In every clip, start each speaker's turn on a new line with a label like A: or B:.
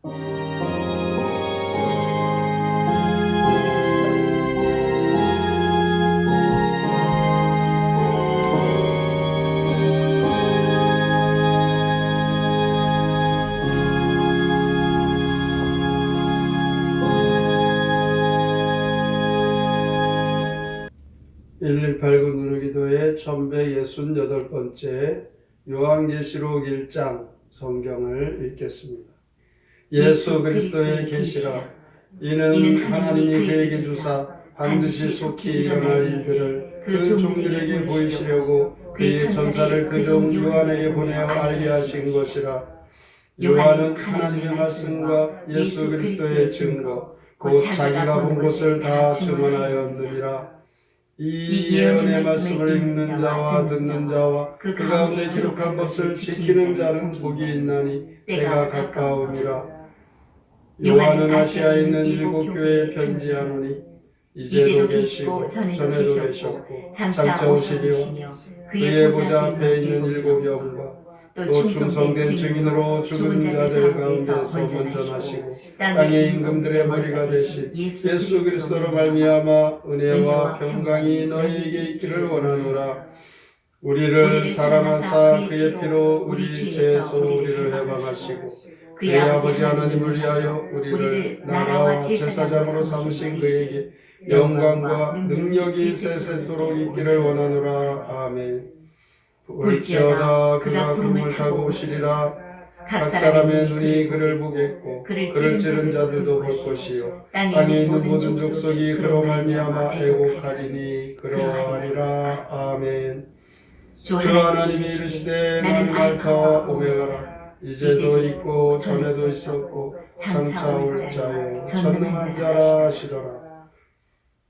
A: 118구 누누기도의 1168번째 요한계시록 1장 성경을 읽겠습니다. 예수 그리스도의 계시라. 이는 하나님이 그에게 주사 반드시 속히 일어날 일들을 그 종들에게 보이시려고 그의 전사를 그 종 요한에게 보내어 알게 하신 것이라. 요한은 하나님의 말씀과 예수 그리스도의 증거 곧 자기가 본 것을 다 증언하였느니라. 이 예언의 말씀을 읽는 자와 듣는 자와 그 가운데 기록한 것을 지키는 자는 복이 있나니 때가 가까움이라. 요한은 아시아에 있는 7 교회에 편지하노니 이제도 계시고 전에도 계셨고 장차 오시리요. 그의 보좌 앞에 있는 7 영과 또 충성된 증인으로 죽은 자들 가운데서 먼저 나시고 땅의 임금들의 머리가 되신 예수 그리스도로 말미암아 은혜와 평강이 너희에게 있기를 원하노라. 우리를 사랑하사 그의 피로 우리 죄에서 우리를 해방하시고 그의 아버지 하나님을 위하여 우리를 나라와 제사장으로 삼으신 그에게 영광과 능력이 세세토록 있기를 원하노라. 아멘. 볼지어다 그가 구름을 타고 오시리라. 각 사람의 눈이 그를 보겠고 그를 찌른 자들도 볼 것이요 땅에 있는 모든 족속이 그로 말미암아 애곡하리니 그러하리라. 아멘. 주 하나님이 이르시되 나는 알파와 오메가라. 이제도 있고 전에도 있었고 장차 올 자요 전능한 자라 하시더라.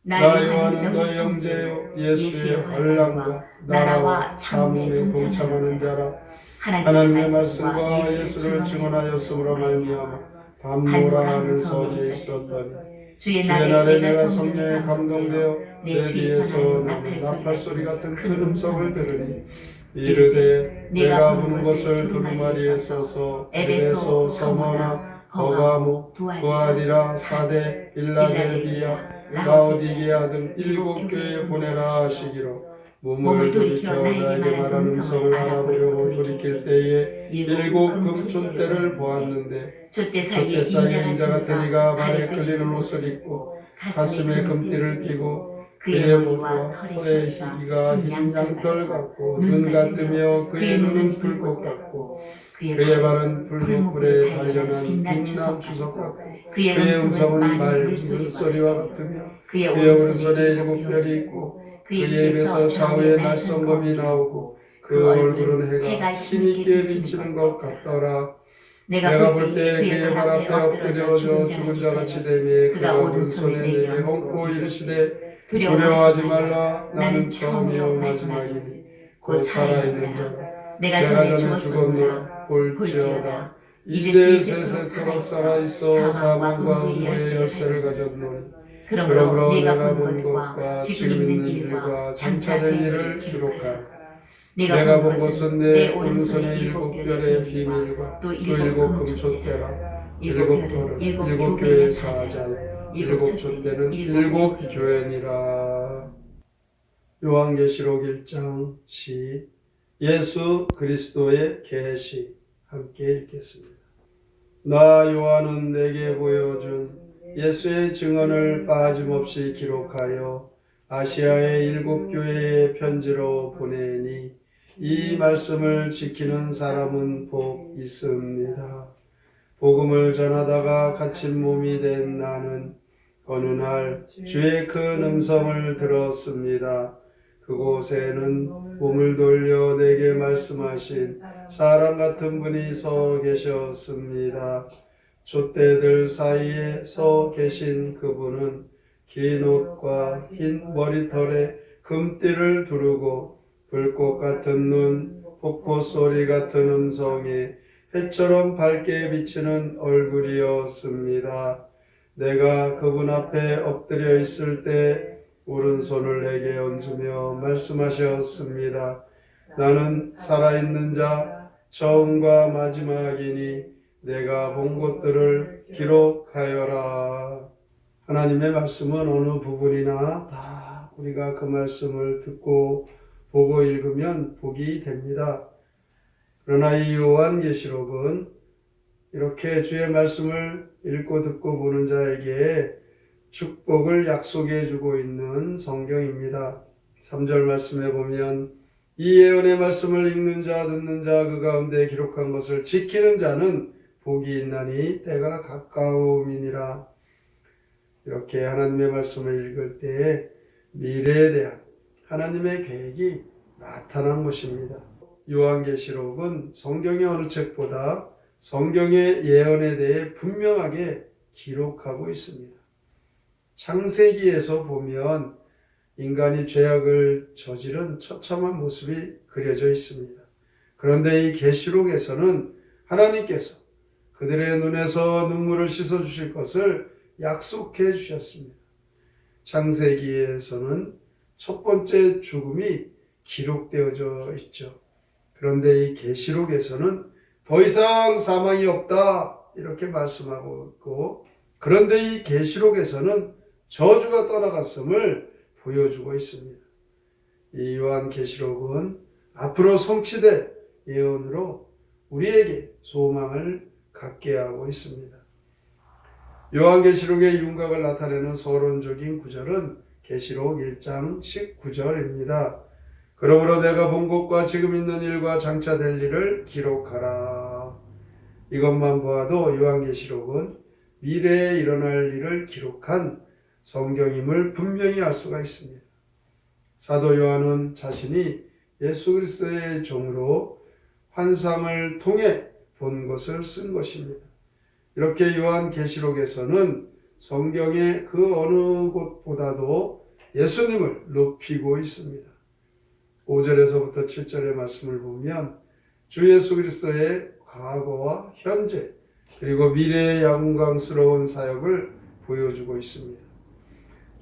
A: 나 요한은 너희 형제요 예수의 환난과 나라와 참음에 동참하는 자라. 하나님의 말씀과 예수를 증언하였으므로 말미암아 밤모라 하는 선이 있었더니 주의 날에 내가 성령에 감동되어 내 뒤에서 나는 나팔소리 같은 큰 음성을 들으니 이르되 내가 부는 것을 두루마리에 써서 에베소, 서머나, 버가모, 두아디라, 사데, 빌라델비아, 라오디게아 등 7 교회에 보내라 하시기로 몸을 돌이켜 나에게 말하는 음성을 알아보려고 돌이킬 때에 7 금촌대를 보았는데 촛대 사이에 인자 같은 이가 발에 끌리는 옷을 입고 가슴에 금띠를 띠고 그의 목과 털에 희기가 흰 양털 같고 눈 같으며 그의 눈은 불꽃 같고 그의 발은 불목불에 단련한 빛난 주석 같고 그의 음성은 맑은 물소리와 같으며 그의 오른손에 7 별이 있고 그의 입에서 좌우에 날성검이 나오고 그 얼굴은 해가 힘있게 비치는 것 같더라. 내가 볼 때 그의 발 앞에 엎드려져 죽은 자같이 되며 그가 오른손에 내게 얹고 이르시되 두려워하지 말라. 나는 처음이요 마지막이니 곧 살아있는 자다. 내가 전에 죽었노라. 볼지어다 이제 세세토록 살아있어 사망과 음모의 열쇠를 가졌노니 그러므로 내가 본 것과 지금 있는 일과 장차 될 일을 기록하라. 내가 본 것은 내 오른손의 7 별의 비밀과 또 7 금촛대라. 7 별은 7 교회의 사자요 7 촛대는 7 교회니라. 요한계시록 1장 시 예수 그리스도의 계시 함께 읽겠습니다. 나 요한은 내게 보여준 예수의 증언을 빠짐없이 기록하여 아시아의 7 교회의 편지로 보내니 이 말씀을 지키는 사람은 복 있습니다. 복음을 전하다가 갇힌 몸이 된 나는 어느 날 주의 큰 음성을 들었습니다. 그곳에는 몸을 돌려 내게 말씀하신 사람 같은 분이 서 계셨습니다. 촛대들 사이에 서 계신 그분은 긴 옷과 흰 머리털에 금띠를 두르고 불꽃 같은 눈, 폭포 소리 같은 음성에 해처럼 밝게 비치는 얼굴이었습니다. 내가 그분 앞에 엎드려 있을 때 오른손을 내게 얹으며 말씀하셨습니다. 나는 살아있는 자 처음과 마지막이니 내가 본 것들을 기록하여라. 하나님의 말씀은 어느 부분이나 다 우리가 그 말씀을 듣고 보고 읽으면 복이 됩니다. 그러나 이 요한계시록은 이렇게 주의 말씀을 읽고 듣고 보는 자에게 축복을 약속해 주고 있는 성경입니다. 3절 말씀에 보면 이 예언의 말씀을 읽는 자 듣는 자 그 가운데 기록한 것을 지키는 자는 복이 있나니 때가 가까움이니라. 이렇게 하나님의 말씀을 읽을 때에 미래에 대한 하나님의 계획이 나타난 것입니다. 요한계시록은 성경의 어느 책보다 성경의 예언에 대해 분명하게 기록하고 있습니다. 창세기에서 보면 인간이 죄악을 저지른 처참한 모습이 그려져 있습니다. 그런데 이 계시록에서는 하나님께서 그들의 눈에서 눈물을 씻어 주실 것을 약속해 주셨습니다. 창세기에서는 첫 번째 죽음이 기록되어져 있죠. 그런데 이 계시록에서는 더 이상 사망이 없다 이렇게 말씀하고 있고, 그런데 이 계시록에서는 저주가 떠나갔음을 보여주고 있습니다. 이 요한계시록은 앞으로 성취될 예언으로 우리에게 소망을 갖게 하고 있습니다. 요한계시록의 윤곽을 나타내는 서론적인 구절은 계시록 1장 19절입니다. 그러므로 내가 본 것과 지금 있는 일과 장차 될 일을 기록하라. 이것만 보아도 요한계시록은 미래에 일어날 일을 기록한 성경임을 분명히 알 수가 있습니다. 사도 요한은 자신이 예수 그리스도의 종으로 환상을 통해 본 것을 쓴 것입니다. 이렇게 요한계시록에서는 성경의 그 어느 곳보다도 예수님을 높이고 있습니다. 5절에서부터 7절의 말씀을 보면 주 예수 그리스도의 과거와 현재 그리고 미래의 영광스러운 사역을 보여주고 있습니다.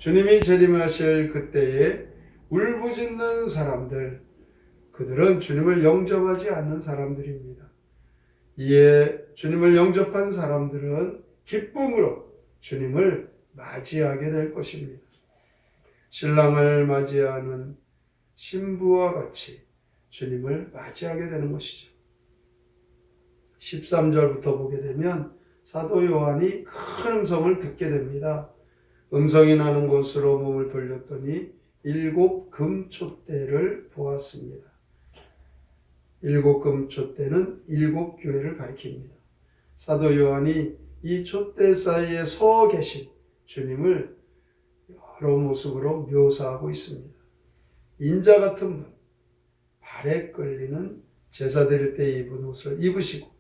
A: 주님이 재림하실 그때에 울부짖는 사람들, 그들은 주님을 영접하지 않는 사람들입니다. 이에 주님을 영접한 사람들은 기쁨으로 주님을 맞이하게 될 것입니다. 신랑을 맞이하는 신부와 같이 주님을 맞이하게 되는 것이죠. 13절부터 보게 되면 사도 요한이 큰 음성을 듣게 됩니다. 음성이 나는 곳으로 몸을 돌렸더니 7 금촛대를 보았습니다. 7 금촛대는 7 교회를 가리킵니다. 사도 요한이 이 촛대 사이에 서 계신 주님을 여러 모습으로 묘사하고 있습니다. 인자 같은 분, 발에 끌리는 제사 드릴 때 입은 옷을 입으시고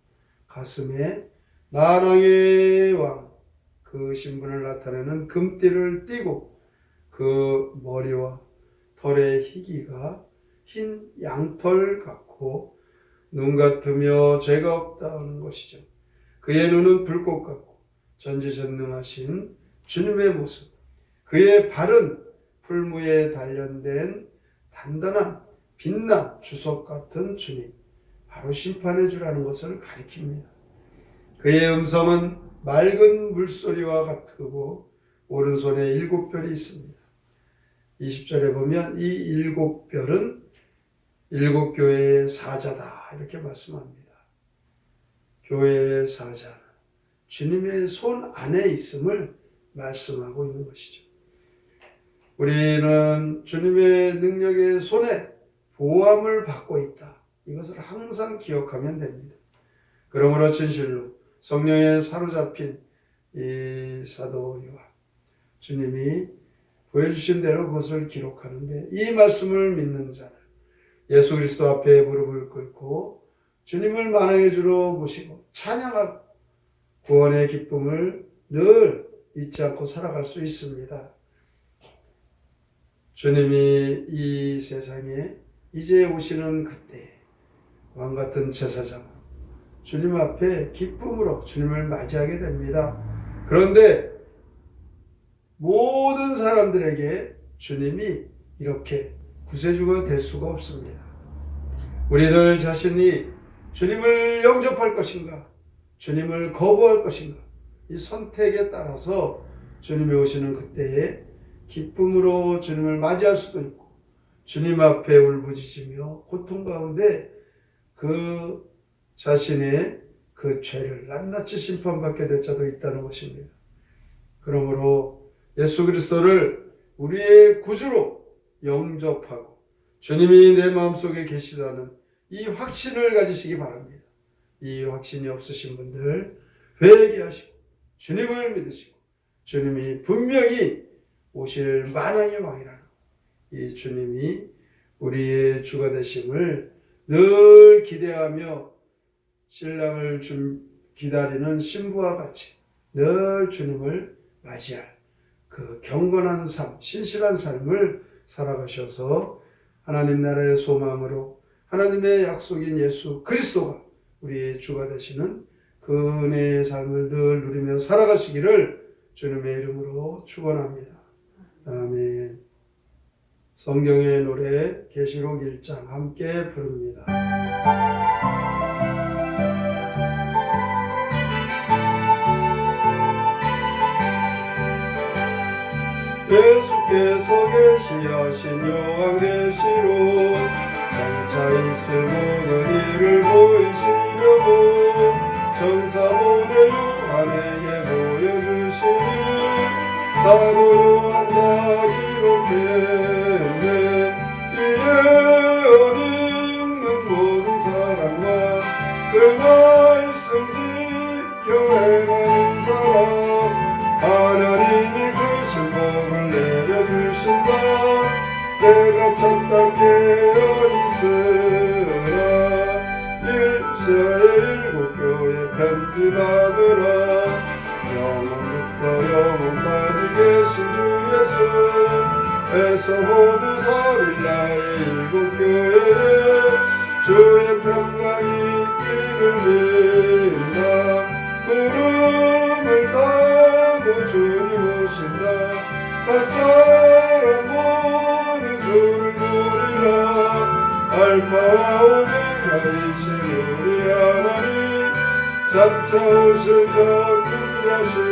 A: 가슴에 만왕의 왕 그 신분을 나타내는 금띠를 띠고 그 머리와 털의 희기가 흰 양털 같고 눈 같으며 죄가 없다는 것이죠. 그의 눈은 불꽃 같고 전지전능하신 주님의 모습, 그의 발은 풀무에 단련된 단단한 빛난 주석 같은 주님, 바로 심판해 주라는 것을 가리킵니다. 그의 음성은 맑은 물소리와 같고 오른손에 7 별이 있습니다. 20절에 보면 이 7 별은 7 교회의 사자다 이렇게 말씀합니다. 교회의 사자는 주님의 손 안에 있음을 말씀하고 있는 것이죠. 우리는 주님의 능력의 손에 보호함을 받고 있다. 이것을 항상 기억하면 됩니다. 그러므로 진실로 성령에 사로잡힌 이 사도 요한, 주님이 보여주신 대로 그것을 기록하는데, 이 말씀을 믿는 자들, 예수 그리스도 앞에 무릎을 꿇고 주님을 만왕의 주로 모시고 찬양하고 구원의 기쁨을 늘 잊지 않고 살아갈 수 있습니다. 주님이 이 세상에 이제 오시는 그때 왕같은 제사장 주님 앞에 기쁨으로 주님을 맞이하게 됩니다. 그런데 모든 사람들에게 주님이 이렇게 구세주가 될 수가 없습니다. 우리들 자신이 주님을 영접할 것인가, 주님을 거부할 것인가? 이 선택에 따라서 주님이 오시는 그때에 기쁨으로 주님을 맞이할 수도 있고 주님 앞에 울부짖으며 고통 가운데 그 자신의 그 죄를 낱낱이 심판받게 될 자도 있다는 것입니다. 그러므로 예수 그리스도를 우리의 구주로 영접하고 주님이 내 마음속에 계시다는 이 확신을 가지시기 바랍니다. 이 확신이 없으신 분들 회개하시고 주님을 믿으시고 주님이 분명히 오실 만왕의 왕이라는 이 주님이 우리의 주가 되심을 늘 기대하며 신랑을 기다리는 신부와 같이 늘 주님을 맞이할 그 경건한 삶, 신실한 삶을 살아가셔서 하나님 나라의 소망으로 하나님의 약속인 예수 그리스도가 우리의 주가 되시는 그 은혜의 삶을 늘 누리며 살아가시기를 주님의 이름으로 축원합니다. 아멘. 성경의 노래 계시록 1장 함께 부릅니다. 예수께서 계시하신 요한계시록 장차 있을 모든 일을 보이시려고 전사보대 요한에게 보여주시니 사도 요한과 기록했네. 이 예언 읽는 모든 사람과 그 말씀 지켜 행하는 사람 하나님이 그 신복을 내려주신다. 내가 첫달 깨어있으라. 일시아의 7교회 편지받으라. 영원부터 영원까지 계신 주 예수 에서 모두 사빌라의 7교회에 주의 평강이 있기를 빈다. 구름을 타고 주님 오신다. 각 사람 모두 주를 부르라. 알파와 오메가이신 우리 하나님 장차 오실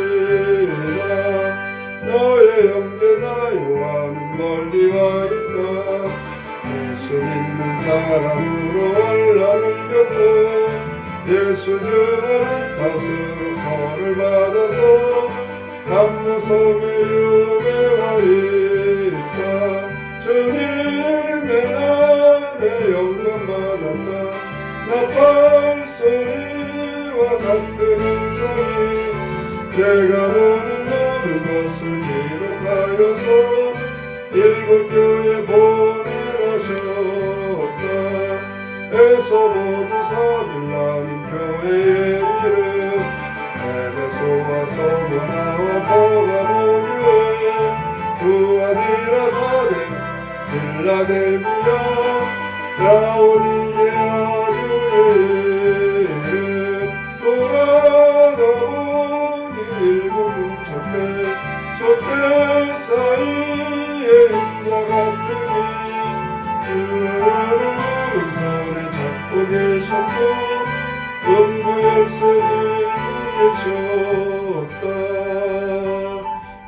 A: 전능자시라. 너의 형제 나 요한은 멀리 와 있다. 예수 믿는 사람으로 환난을 겪고 예수 증언한 탓으로 벌을 받아서 감모섬에 유배와 있다. 주님의 날에 영감 받았다. 나팔 소리와 같은 음성이 내가 보는 모든 것을 기록하여서 7교회 보내셨다. 에서 모두 사빌라는 교회의 이름 에베소와 소모나와 버가모교회 두아디라 사대 빌라델비아 라오디게아 교회의 이름 돌아다 보니 7 촛대 사이에 인자 같으니 그를 손에 잡고 계셨고 은구 열쇠 들고 계셨다.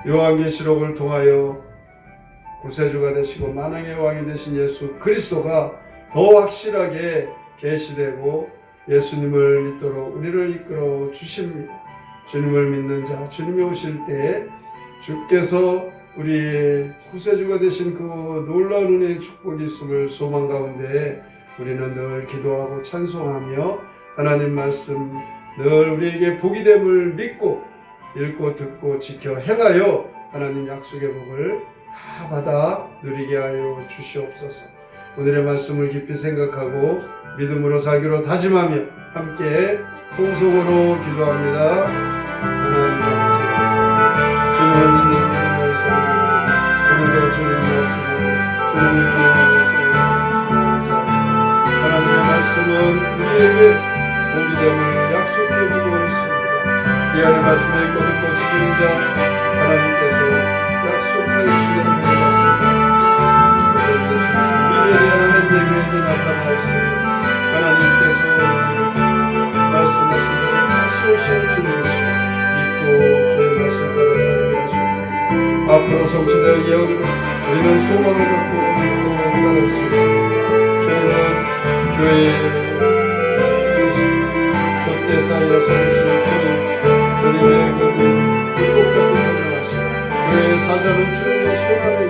A: 요한계시록을 통하여 구세주가 되시고 만왕의 왕이 되신 예수 그리스도가 더 확실하게 계시되고 예수님을 믿도록 우리를 이끌어 주십니다. 주님을 믿는 자, 주님이 오실 때 주께서 우리의 구세주가 되신 그 놀라운 은혜의 축복이 있음을 소망 가운데 우리는 늘 기도하고 찬송하며 하나님 말씀 늘 우리에게 복이 됨을 믿고 읽고 듣고 지켜 행하여 하나님 약속의 복을 다 받아 누리게 하여 주시옵소서. 오늘의 말씀을 깊이 생각하고 믿음으로 살기로 다짐하며 함께 통성으로 기도합니다. 하나님 아버지, 주님을 믿는 믿음의 소리, 오늘도 주님 말씀을 주님의 이름으로 소리합니다. 하나님의 말씀은 우리에게 복이 됨을 약속해 주고 있습니다. 이 안의 말씀을 읽고 듣고 지키는 자 하나님께서 약속하여 주시는 것 같습니다. 미래의 하나님 내게 나타나 있으니 하나님께서 말씀하신 대로 오신 주님이시고 믿고 주의 말씀 따라 살게 하시옵소서. 앞으로 성취될 예언을 우리는 소망을 갖고 믿고 따를 수 있습니다. 주님은 교회의 촛대사에 서주신 주님의 그 똑같은 전능하시고 교회의 사자는 주님의 손 안에